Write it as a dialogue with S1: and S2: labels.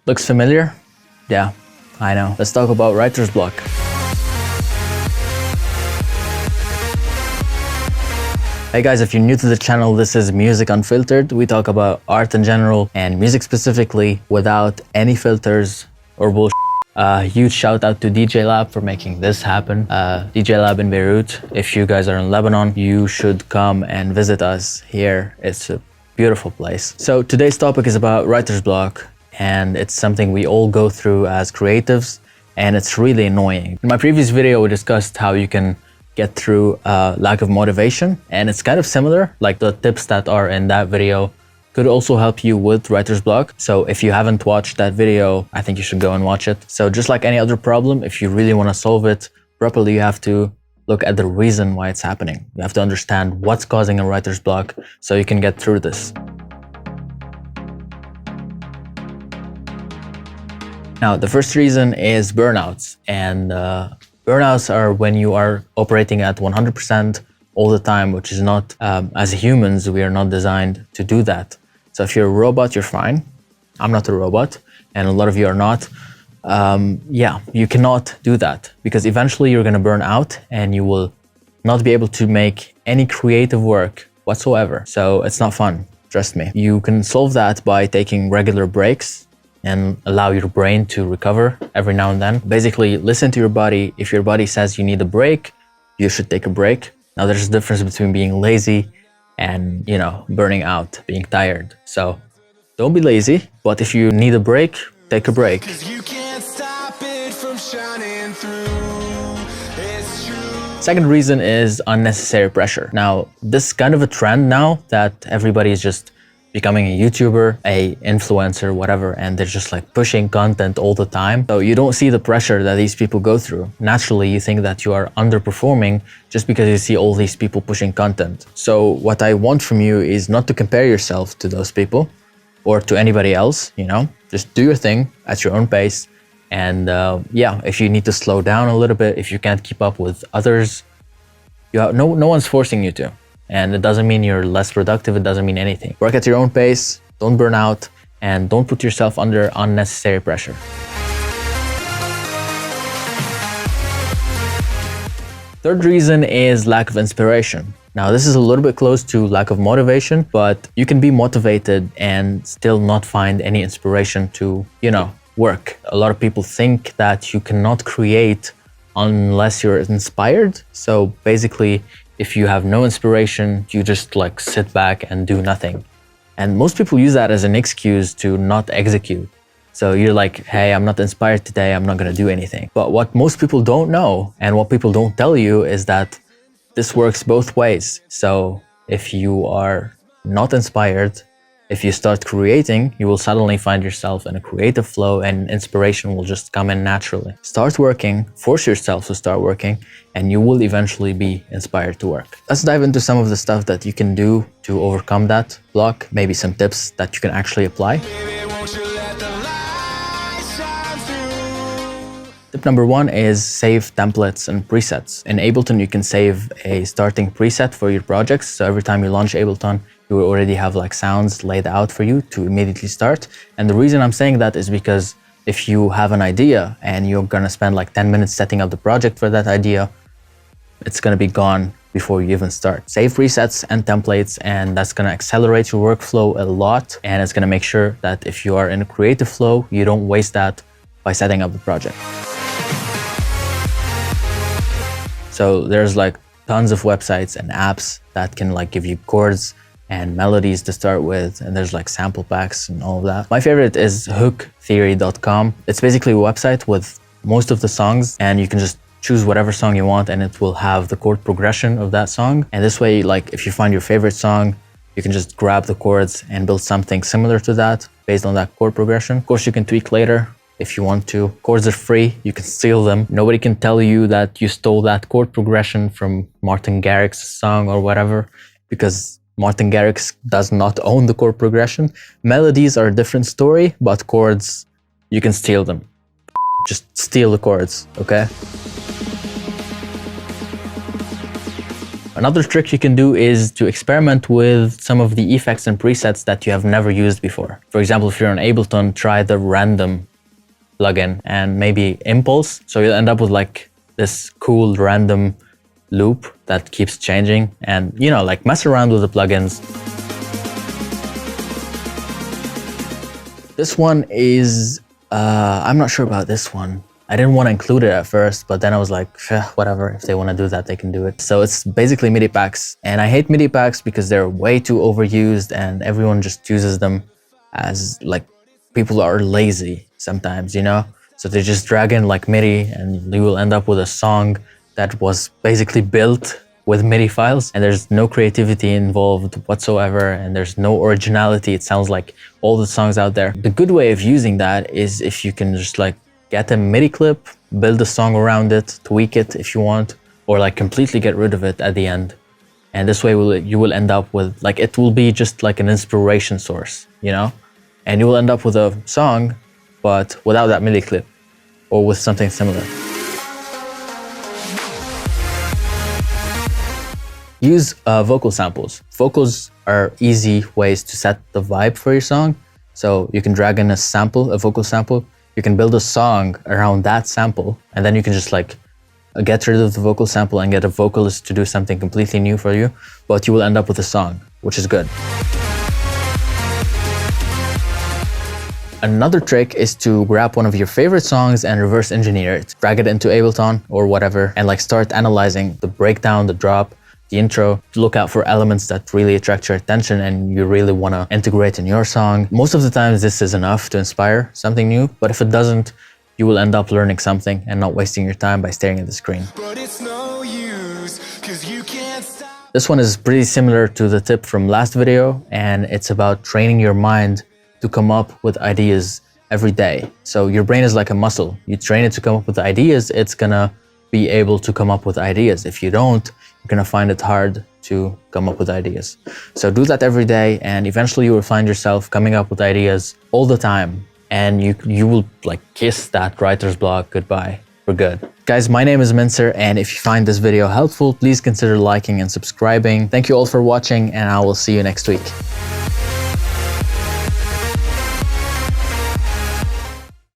S1: Looks familiar? Yeah, I know. Let's talk about writer's block. Hey guys, if you're new to the channel, this is Music Unfiltered. We talk about art in general and music specifically without any filters or bullshit. Huge shout out to DJ Lab for making this happen. DJ Lab in Beirut. If you guys are in Lebanon, you should come and visit us here. It's a beautiful place. So today's topic is about writer's block, and it's something we all go through as creatives, and it's really annoying. In my previous video, we discussed how you can get through lack of motivation, and it's kind of similar. Like the tips that are in that video could also help you with writer's block. So if you haven't watched that video, I think you should go and watch it. So just like any other problem, if you really want to solve it properly, you have to look at the reason why it's happening. You have to understand what's causing a writer's block so you can get through this. Now, the first reason is burnouts, and burnouts are when you are operating at 100% all the time, which is not, as humans, we are not designed to do that. So if you're a robot, you're fine. I'm not a robot, and a lot of you are not. Yeah, you cannot do that because eventually you're gonna burn out and you will not be able to make any creative work whatsoever. So it's not fun, trust me. You can solve that by taking regular breaks and allow your brain to recover every now and then. Basically, listen to your body. If your body says you need a break, you should take a break. Now, there's a difference between being lazy and, you know, burning out, being tired. So don't be lazy, but if you need a break, take a break.
S2: 'Cause you can't stop it from shining through. It's true.
S1: Second reason is unnecessary pressure. Now, this is kind of a trend now that everybody is just becoming a YouTuber, a influencer, whatever, and they're just like pushing content all the time. So you don't see the pressure that these people go through. Naturally, you think that you are underperforming just because you see all these people pushing content. So what I want from you is not to compare yourself to those people or to anybody else, you know, just do your thing at your own pace. And yeah, if you need to slow down a little bit, if you can't keep up with others, no one's forcing you to. And it doesn't mean you're less productive, it doesn't mean anything. Work at your own pace, don't burn out, and don't put yourself under unnecessary pressure. Third reason is lack of inspiration. Now, this is a little bit close to lack of motivation, but you can be motivated and still not find any inspiration to, you know, work. A lot of people think that you cannot create unless you're inspired. So basically, if you have no inspiration, you just like sit back and do nothing. And most people use that as an excuse to not execute. So you're like, hey, I'm not inspired today, I'm not gonna do anything. But what most people don't know and what people don't tell you is that this works both ways. So if you are not inspired, if you start creating, you will suddenly find yourself in a creative flow and inspiration will just come in naturally. Start working, force yourself to start working, and you will eventually be inspired to work. Let's dive into some of the stuff that you can do to overcome that block, maybe some tips that you can actually apply.
S2: Baby, won't you let the light shine through?
S1: Tip number one is save templates and presets. In Ableton, you can save a starting preset for your projects. So every time you launch Ableton, you will already have like sounds laid out for you to immediately start. And the reason I'm saying that is because if you have an idea and you're gonna spend like 10 minutes setting up the project for that idea, it's gonna be gone before you even start. Save presets and templates, and that's gonna accelerate your workflow a lot. And it's gonna make sure that if you are in a creative flow, you don't waste that by setting up the project. So there's like tons of websites and apps that can like give you chords and melodies to start with, and there's like sample packs and all of that. My favorite is hooktheory.com. It's basically a website with most of the songs, and you can just choose whatever song you want and it will have the chord progression of that song. And this way, like if you find your favorite song, you can just grab the chords and build something similar to that based on that chord progression. Of course, you can tweak later if you want to. Chords are free, you can steal them. Nobody can tell you that you stole that chord progression from Martin Garrix's song or whatever, because Martin Garrix does not own the chord progression. Melodies are a different story, but chords, you can steal them. Just steal the chords, okay? Another trick you can do is to experiment with some of the effects and presets that you have never used before. For example, if you're on Ableton, try the random plugin and maybe impulse. So you'll end up with like this cool random loop that keeps changing, and you know, like mess around with the plugins. This one is, I'm not sure about this one. I didn't want to include it at first, but then I was like, whatever, if they want to do that, they can do it. So it's basically MIDI packs. And I hate MIDI packs because they're way too overused and everyone just uses them as like, people are lazy sometimes, you know? So they just drag in like MIDI and you will end up with a song that was basically built with MIDI files, and there's no creativity involved whatsoever, and there's no originality. It sounds like all the songs out there. The good way of using that is if you can just like get a MIDI clip, build a song around it, tweak it if you want, or like completely get rid of it at the end. And this way you will end up with like, it will be just like an inspiration source, you know? And you will end up with a song, but without that MIDI clip, or with something similar. Use vocal samples. Vocals are easy ways to set the vibe for your song. So you can drag in a sample, a vocal sample. You can build a song around that sample, and then you can just like get rid of the vocal sample and get a vocalist to do something completely new for you, but you will end up with a song, which is good. Another trick is to grab one of your favorite songs and reverse engineer it. Drag it into Ableton or whatever, and like start analyzing the breakdown, the drop, the intro, to look out for elements that really attract your attention and you really want to integrate in your song. Most of the times this is enough to inspire something new, but if it doesn't, you will end up learning something and not wasting your time by staring at the screen.
S2: But it's no use, 'cause you can't stop.
S1: This one is pretty similar to the tip from last video, and it's about training your mind to come up with ideas every day. So your brain is like a muscle. You train it to come up with ideas, it's gonna be able to come up with ideas. If you don't, you're gonna find it hard to come up with ideas. So do that every day, and eventually you will find yourself coming up with ideas all the time, and you will like kiss that writer's block goodbye for good. Guys, my name is Mincer, and if you find this video helpful, please consider liking and subscribing. Thank you all for watching, and I will see you next week.